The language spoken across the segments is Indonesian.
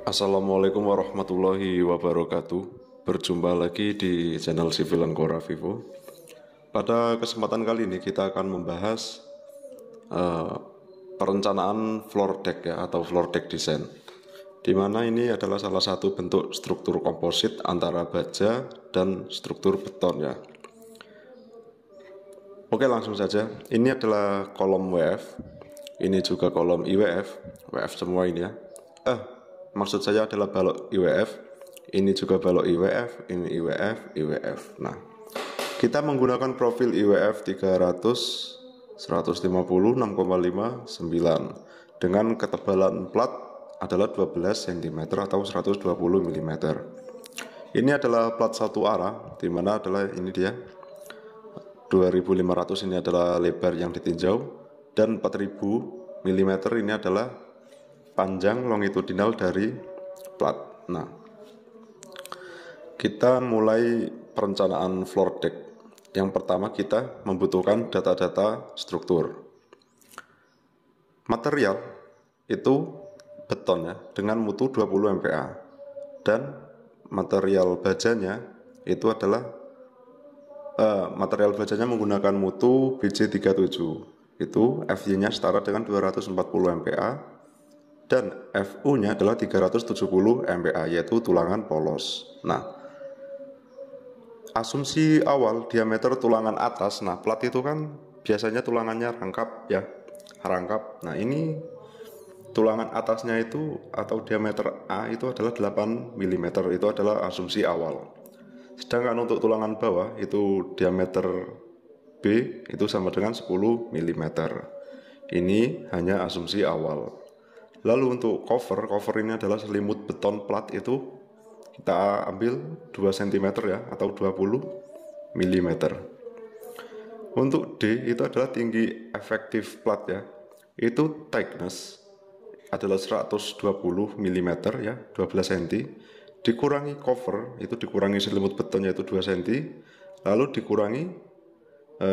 Assalamualaikum warahmatullahi wabarakatuh. Berjumpa lagi di channel Civil Anggora Vivo. Pada kesempatan kali ini kita akan membahas perencanaan floor deck ya, atau floor deck design, di mana ini adalah salah satu bentuk struktur komposit antara baja dan struktur beton ya. Oke, langsung saja. Ini adalah kolom WF, ini juga kolom IWF, WF semua ini ya. Maksud saya adalah balok IWF, ini juga balok IWF, ini IWF, IWF. Nah, kita menggunakan profil IWF 300, 150, 6,5, 9 dengan ketebalan plat adalah 12 cm atau 120 mm. Ini adalah plat satu arah, dimana adalah ini dia 2500, ini adalah lebar yang ditinjau, dan 4000 mm ini adalah panjang longitudinal dari plat. Nah, kita mulai perencanaan floor deck. Yang pertama kita membutuhkan data-data struktur. Material itu beton ya, dengan mutu 20 MPa, dan material bajanya itu adalah material bajanya menggunakan mutu BJ37. Itu FY-nya setara dengan 240 MPa. Dan FU-nya adalah 370 MPa, yaitu tulangan polos. Nah, asumsi awal diameter tulangan atas, nah plat itu kan biasanya tulangannya rangkap ya, rangkap. Nah, ini tulangan atasnya itu atau diameter A itu adalah 8 mm, itu adalah asumsi awal. Sedangkan untuk tulangan bawah itu diameter B itu sama dengan 10 mm. Ini hanya asumsi awal. Lalu untuk cover ini adalah selimut beton plat, itu kita ambil 2 cm ya, atau 20 mm. Untuk D itu adalah tinggi efektif plat ya, itu thickness adalah 120 mm ya, 12 cm, dikurangi cover, itu dikurangi selimut beton yaitu 2 cm, lalu dikurangi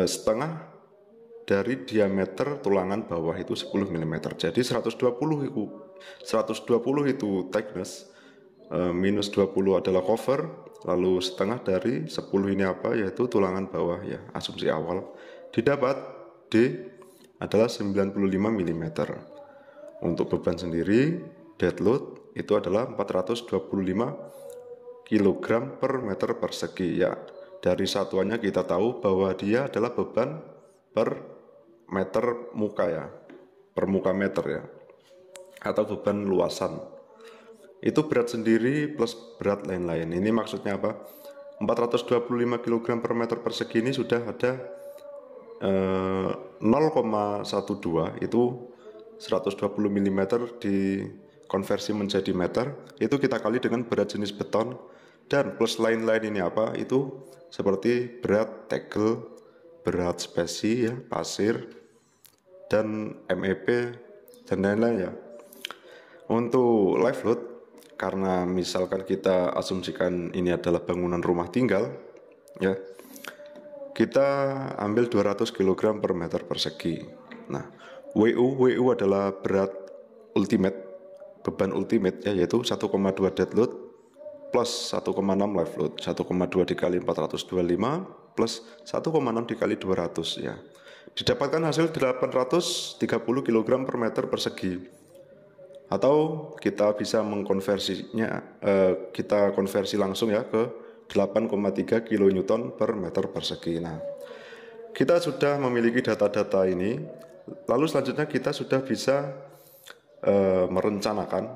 setengah dari diameter tulangan bawah itu 10 mm. Jadi 120 itu thickness, minus 20 adalah cover, lalu setengah dari 10 ini apa, yaitu tulangan bawah ya, asumsi awal. Didapat D adalah 95 mm. Untuk beban sendiri, dead load itu adalah 425 kg per meter persegi ya. Dari satuannya kita tahu bahwa dia adalah beban per meter muka ya, per muka meter ya, atau beban luasan. Itu berat sendiri plus berat lain-lain. Ini maksudnya apa? 425 kg per meter persegi ini sudah ada 0,12, itu 120 mm dikonversi menjadi meter, itu kita kali dengan berat jenis beton, dan plus lain-lain ini apa? Itu seperti berat tegel, berat spesi ya, pasir, dan MEP, dan lain-lain ya. Untuk live load, karena misalkan kita asumsikan ini adalah bangunan rumah tinggal ya, kita ambil 200 kg per meter persegi. Nah, WU adalah berat ultimate, beban ultimate ya, yaitu 1,2 dead load plus 1,6 live load. 1,2 dikali 425 plus 1,6 dikali 200 ya. Didapatkan hasil 830 kg per meter persegi. Atau kita bisa mengkonversinya, kita konversi langsung ya ke 8,3 kN per meter persegi. Nah, kita sudah memiliki data-data ini. Lalu selanjutnya kita sudah bisa merencanakan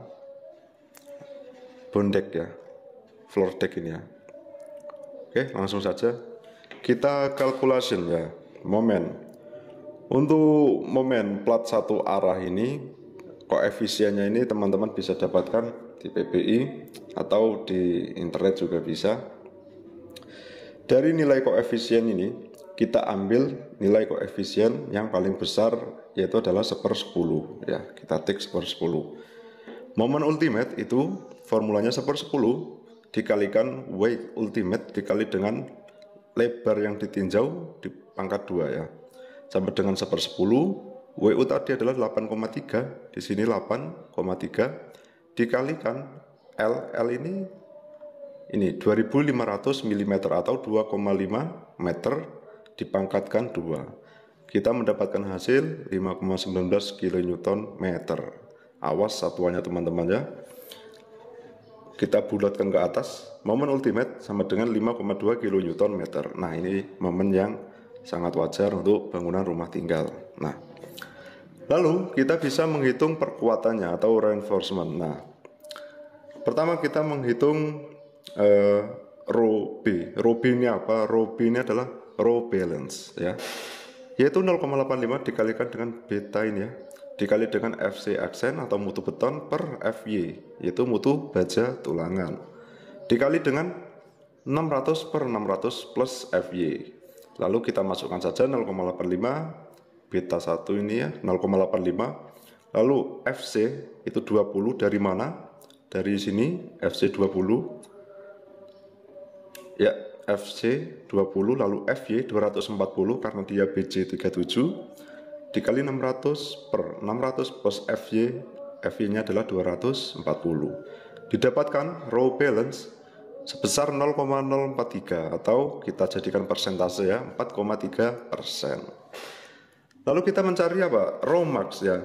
bond deck ya, floor deck ini ya. Oke, langsung saja kita calculation ya, momen. Untuk momen plat satu arah ini, koefisiennya ini teman-teman bisa dapatkan di PBI atau di internet juga bisa. Dari nilai koefisien ini kita ambil nilai koefisien yang paling besar, yaitu adalah 1/10 ya, kita tik 1/10. Momen ultimate itu formulanya 1/10 dikalikan weight ultimate dikali dengan lebar yang ditinjau di pangkat 2 ya, sampai dengan 1/10. WU tadi adalah 8,3, di sini 8,3 dikalikan L ini 2500 mm atau 2,5 meter dipangkatkan 2. Kita mendapatkan hasil 5,19 kN meter. Awas satuannya teman-teman ya. Kita bulatkan ke atas, momen ultimate sama dengan 5,2 kN meter. Nah, ini momen yang sangat wajar untuk bangunan rumah tinggal. Nah, lalu kita bisa menghitung perkuatannya atau reinforcement. Nah, pertama kita menghitung rho B. Rho B ini apa? Rho B ini adalah rho balance ya. Yaitu 0,85 dikalikan dengan beta ini ya. Dikali dengan FC aksen atau mutu beton per FY, yaitu mutu baja tulangan. Dikali dengan 600 per 600 plus FY. Lalu kita masukkan saja 0,85 beta 1 ini ya, 0,85. Lalu FC itu 20 dari mana? Dari sini FC 20. Ya, FC 20 lalu FY 240 karena dia BJ 37 dikali 600 per 600 plus FY, FY nya adalah 240. Didapatkan rho balance sebesar 0,043 atau kita jadikan persentase ya, 4,3%. Lalu kita mencari apa? Rho max ya.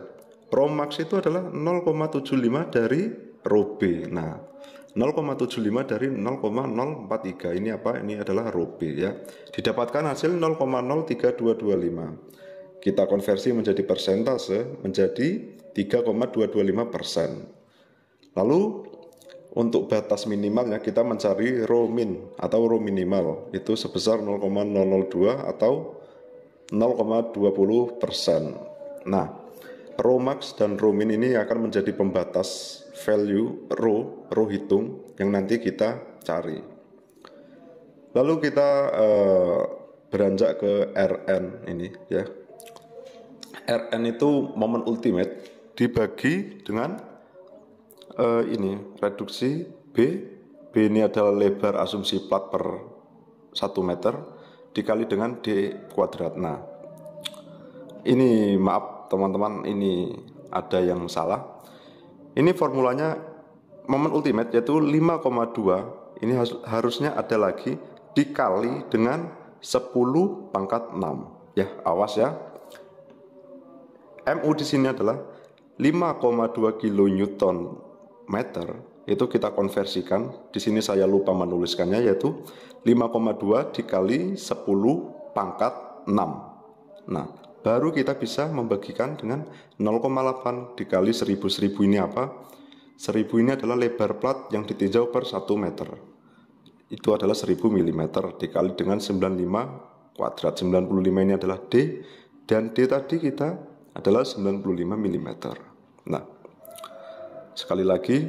Rho max itu adalah 0,75 dari rho B. Nah, 0,75 dari 0,043 ini apa? Ini adalah rho B ya. Didapatkan hasil 0,03225. Kita konversi menjadi persentase menjadi 3,225%. Lalu untuk batas minimalnya kita mencari rho min atau rho minimal itu sebesar 0,002 atau 0,20%. Nah, rho max dan rho min ini akan menjadi pembatas value rho hitung yang nanti kita cari. Lalu kita beranjak ke Rn ini ya. Rn itu momen ultimate dibagi dengan ini reduksi B. B ini adalah lebar asumsi plat per 1 meter dikali dengan D kuadrat. Nah, ini maaf teman-teman, ini ada yang salah. Ini formulanya momen ultimate yaitu 5,2. Ini harusnya ada lagi dikali dengan 10 pangkat 6. Ya, awas ya. MU di sini adalah 5,2 kN meter. Itu kita konversikan. Di sini saya lupa menuliskannya yaitu 5,2 dikali 10 pangkat 6. Nah, baru kita bisa membagikan dengan 0,8 dikali 1000. 1000 ini apa? 1000 ini adalah lebar plat yang ditinjau per 1 meter. Itu adalah 1000 mm dikali dengan 95 kuadrat. 95 ini adalah D dan D tadi kita adalah 95 mm. Nah, sekali lagi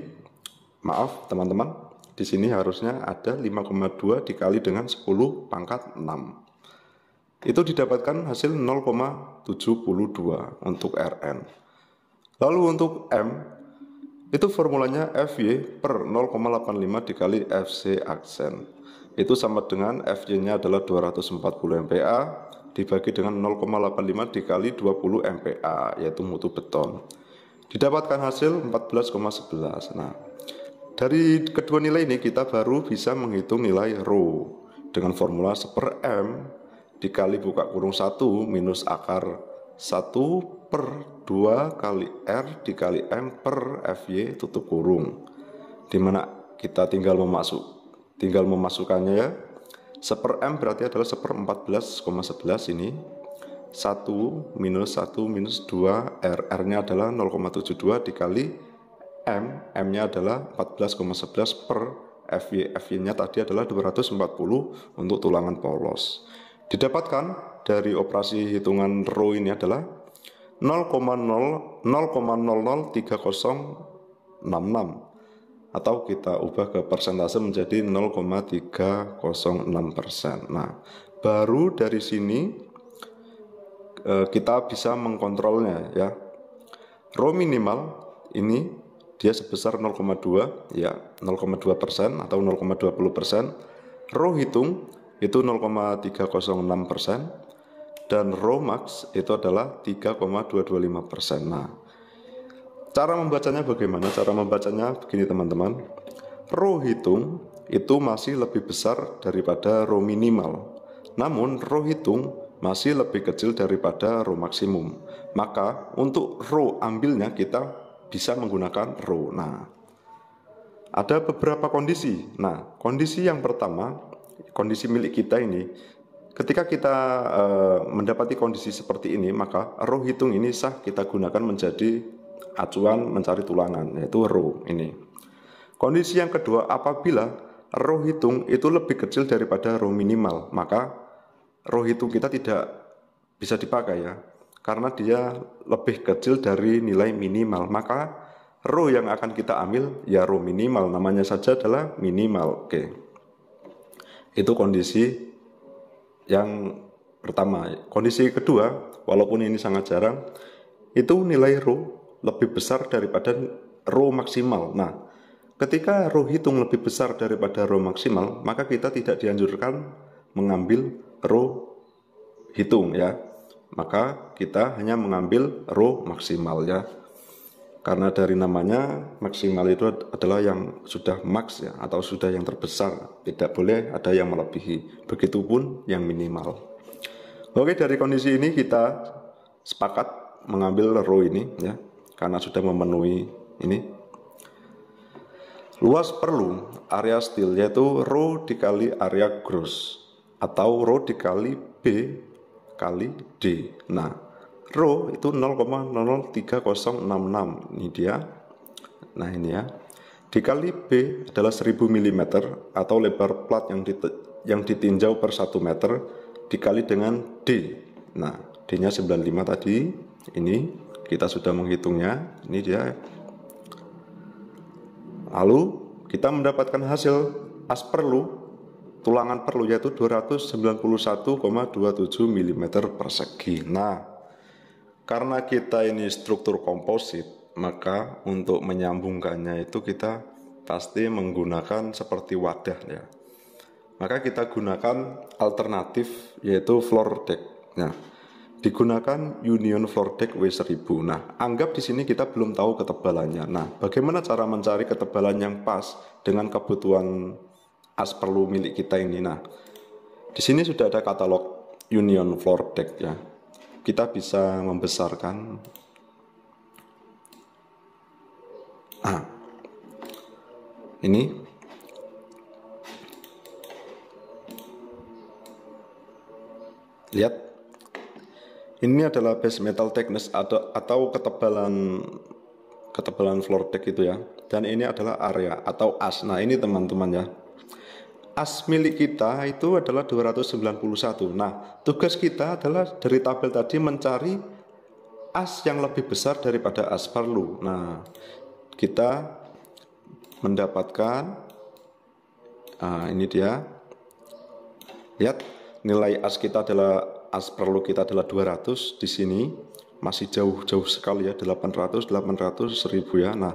maaf teman-teman, di sini harusnya ada 5,2 dikali dengan 10 pangkat 6. Itu didapatkan hasil 0,72 untuk Rn. Lalu untuk M itu formulanya FY per 0,85 dikali FC aksen. Itu sama dengan FY-nya adalah 240 MPa dibagi dengan 0,85 dikali 20 MPa yaitu mutu beton. Didapatkan hasil 14,11. Nah, dari kedua nilai ini kita baru bisa menghitung nilai rho dengan formula 1/m dikali buka kurung 1 minus akar 1 per 2 kali R dikali M per FY tutup kurung. Dimana kita tinggal memasukkannya ya. 1/m berarti adalah 1/14,11 ini. 1 minus 2 R nya adalah 0,72 dikali M nya adalah 14,11 per FY nya tadi adalah 240 untuk tulangan polos. Didapatkan dari operasi hitungan rho ini adalah 0,003066 atau kita ubah ke persentase menjadi 0,306%. Nah, baru dari sini kita bisa mengkontrolnya ya. Rho minimal ini dia sebesar 0,2 ya, 0,2% atau 0,20%. Rho hitung itu 0,306% dan rho max itu adalah 3,225%. Nah, Cara membacanya bagaimana? Cara membacanya begini teman-teman. Rho hitung itu masih lebih besar daripada rho minimal. Namun rho hitung masih lebih kecil daripada rho maksimum. Maka untuk rho ambilnya kita bisa menggunakan rho. Nah, ada beberapa kondisi. Nah, kondisi yang pertama, kondisi milik kita ini, ketika kita mendapati kondisi seperti ini, maka rho hitung ini sah kita gunakan menjadi acuan mencari tulangan, yaitu rho ini. Kondisi yang kedua, apabila rho hitung itu lebih kecil daripada rho minimal, maka rho hitung kita tidak bisa dipakai ya, karena dia lebih kecil dari nilai minimal. Maka rho yang akan kita ambil ya rho minimal, namanya saja adalah minimal. Oke, itu kondisi yang pertama. Kondisi kedua, walaupun ini sangat jarang, itu nilai rho lebih besar daripada rho maksimal. Nah, ketika rho hitung lebih besar daripada rho maksimal, maka kita tidak dianjurkan mengambil rho hitung ya. Maka kita hanya mengambil rho maksimal ya. Karena dari namanya maksimal itu adalah yang sudah max ya, atau sudah yang terbesar. Tidak boleh ada yang melebihi. Begitupun yang minimal. Oke, dari kondisi ini kita sepakat mengambil rho ini ya, karena sudah memenuhi ini. Luas perlu area steel yaitu rho dikali area gross atau rho dikali B kali D. Nah, rho itu 0,003066, ini dia. Nah, ini ya. Dikali B adalah 1000 mm atau lebar plat yang ditinjau per 1 meter dikali dengan D. Nah, D-nya 95 tadi. Ini kita sudah menghitungnya. Ini dia. Lalu kita mendapatkan hasil as perlu, tulangan perlu yaitu 291,27 mm persegi. Nah, karena kita ini struktur komposit, maka untuk menyambungkannya itu kita pasti menggunakan seperti wadah ya. Maka kita gunakan alternatif yaitu floor deck. Nah, digunakan Union Floor Deck W1000. Nah, anggap di sini kita belum tahu ketebalannya. Nah, bagaimana cara mencari ketebalan yang pas dengan kebutuhan as perlu milik kita ini? Nah, di sini sudah ada katalog Union Floor Deck ya. Kita bisa membesarkan. Nah, ini lihat. Ini adalah base metal thickness atau ketebalan floor deck itu ya. Dan ini adalah area atau as. Nah, ini teman-teman ya. As milik kita itu adalah 291. Nah, tugas kita adalah dari tabel tadi mencari as yang lebih besar daripada as perlu. Nah, kita mendapatkan ini dia. Lihat, nilai as kita adalah as perlu kita adalah 200 di sini, masih jauh-jauh sekali ya, 800, 1000 ya. Nah,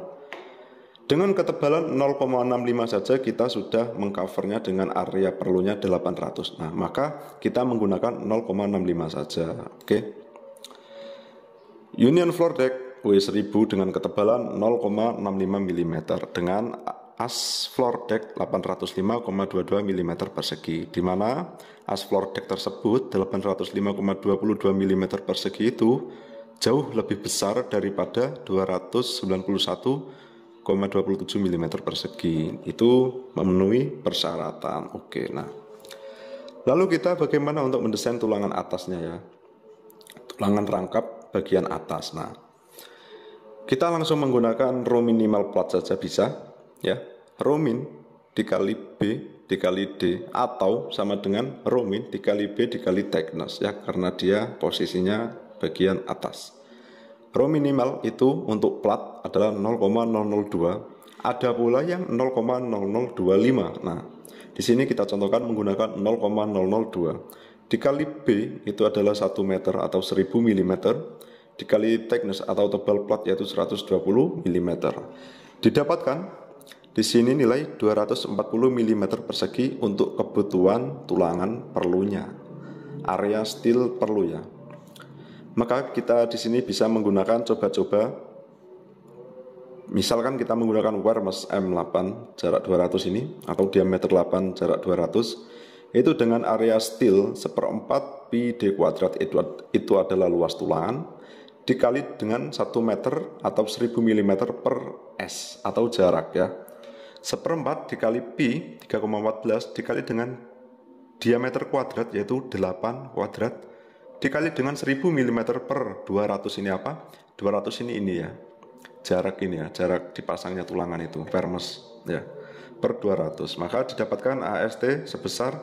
dengan ketebalan 0,65 saja kita sudah mengcovernya dengan area perlunya 800. Nah, maka kita menggunakan 0,65 saja. Oke. Union Floor Deck W1000 dengan ketebalan 0,65 mm dengan as floor deck 805,22 mm persegi, di mana as floor deck tersebut 805,22 mm persegi itu jauh lebih besar daripada 291,27 mm persegi. Itu memenuhi persyaratan. Oke, nah. Lalu kita bagaimana untuk mendesain tulangan atasnya ya? Tulangan rangkap bagian atas. Nah, kita langsung menggunakan rho minimal plat saja bisa ya. Rho min dikali B dikali D atau sama dengan rho min dikali B dikali thickness ya, karena dia posisinya bagian atas. Rho minimal itu untuk plat adalah 0,002. Ada pula yang 0,0025. Nah, di sini kita contohkan menggunakan 0,002. Dikali B itu adalah 1 meter atau 1000 mm, dikali thickness atau tebal plat yaitu 120 mm. Didapatkan di sini nilai 240 mm persegi untuk kebutuhan tulangan perlunya, area steel perlu ya. Maka kita di sini bisa menggunakan coba-coba Misalkan kita menggunakan Wermes M8 jarak 200 ini, atau diameter 8 jarak 200, itu dengan area steel 1/4 pi d kuadrat, itu adalah luas tulangan, dikali dengan 1 meter atau 1000 mm per S, atau jarak ya. 1/4 dikali pi 3,14 dikali dengan diameter kuadrat, yaitu 8 kuadrat, dikali dengan 1000 mm per 200, ini apa? 200 ini ya. Jarak ini ya, jarak dipasangnya tulangan itu, Wermes ya, per 200. Maka didapatkan AST sebesar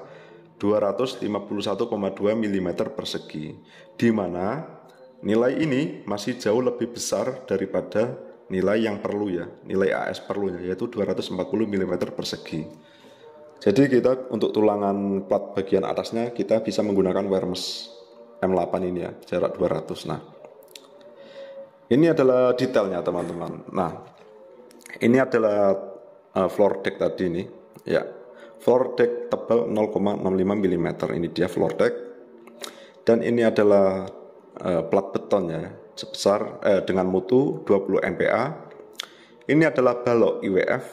251,2 mm persegi, di mana nilai ini masih jauh lebih besar daripada nilai yang perlu ya, nilai AS perlunya, yaitu 240 mm persegi. Jadi kita untuk tulangan plat bagian atasnya kita bisa menggunakan Wermes M8 ini ya, jarak 200. Nah, ini adalah detailnya teman-teman. Nah, ini adalah floor deck tadi ini ya. Floor deck tebal 0,65 mm, ini dia floor deck. Dan ini adalah plat betonnya sebesar dengan mutu 20 MPa. Ini adalah balok IWF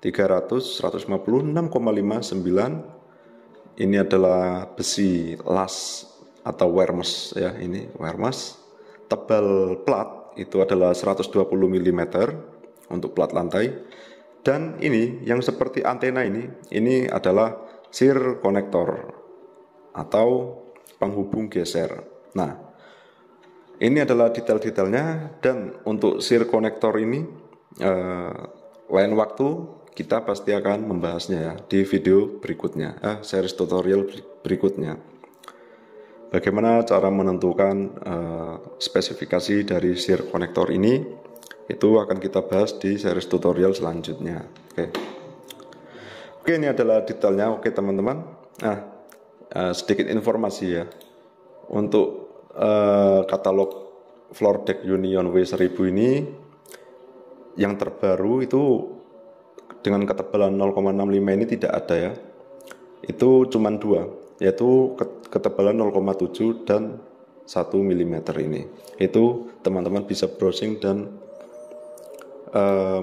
300 150 6,59. Ini adalah besi las atau Wermes ya, ini Wermes. Tebal plat itu adalah 120 mm untuk plat lantai. Dan ini yang seperti antena ini adalah shear connector atau penghubung geser. Nah, ini adalah detail-detailnya. Dan untuk shear connector ini lain waktu kita pasti akan membahasnya ya di video berikutnya, series tutorial berikutnya. Bagaimana cara menentukan spesifikasi dari shear connector ini, itu akan kita bahas di series tutorial selanjutnya. Oke, ini adalah detailnya. Oke teman-teman. Nah, sedikit informasi ya. Untuk katalog floor deck Union W1000 ini yang terbaru itu dengan ketebalan 0,65 ini tidak ada ya. Itu cuma 2, yaitu ketebalan 0,7 dan 1 mm ini. Itu teman-teman bisa browsing dan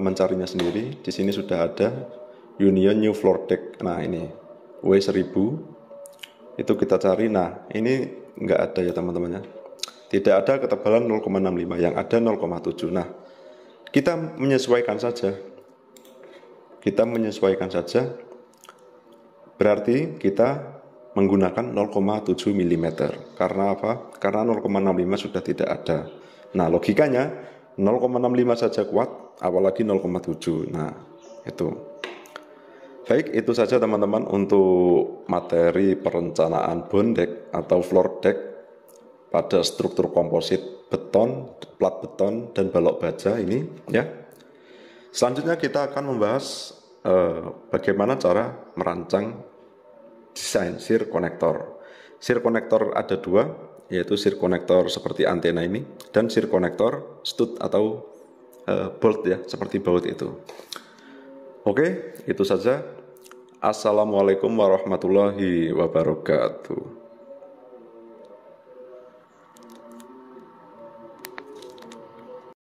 mencarinya sendiri. Di sini sudah ada Union New Floor Deck. Nah, ini W1000 itu kita cari. Nah, ini nggak ada ya teman-teman ya. Tidak ada ketebalan 0,65, yang ada 0,7. Nah, kita menyesuaikan saja. Berarti kita menggunakan 0,7 mm. Karena apa? Karena 0,65 sudah tidak ada. Nah, logikanya 0,65 saja kuat, apalagi 0,7. Nah, itu. Baik, itu saja teman-teman untuk materi perencanaan bond deck atau floor deck pada struktur komposit beton, plat beton, dan balok baja ini ya. Selanjutnya kita akan membahas bagaimana cara merancang desain shear connector. Shear connector ada 2, yaitu shear connector seperti antena ini dan shear connector stud atau bolt ya, seperti baut itu. Oke, itu saja. Assalamualaikum warahmatullahi wabarakatuh.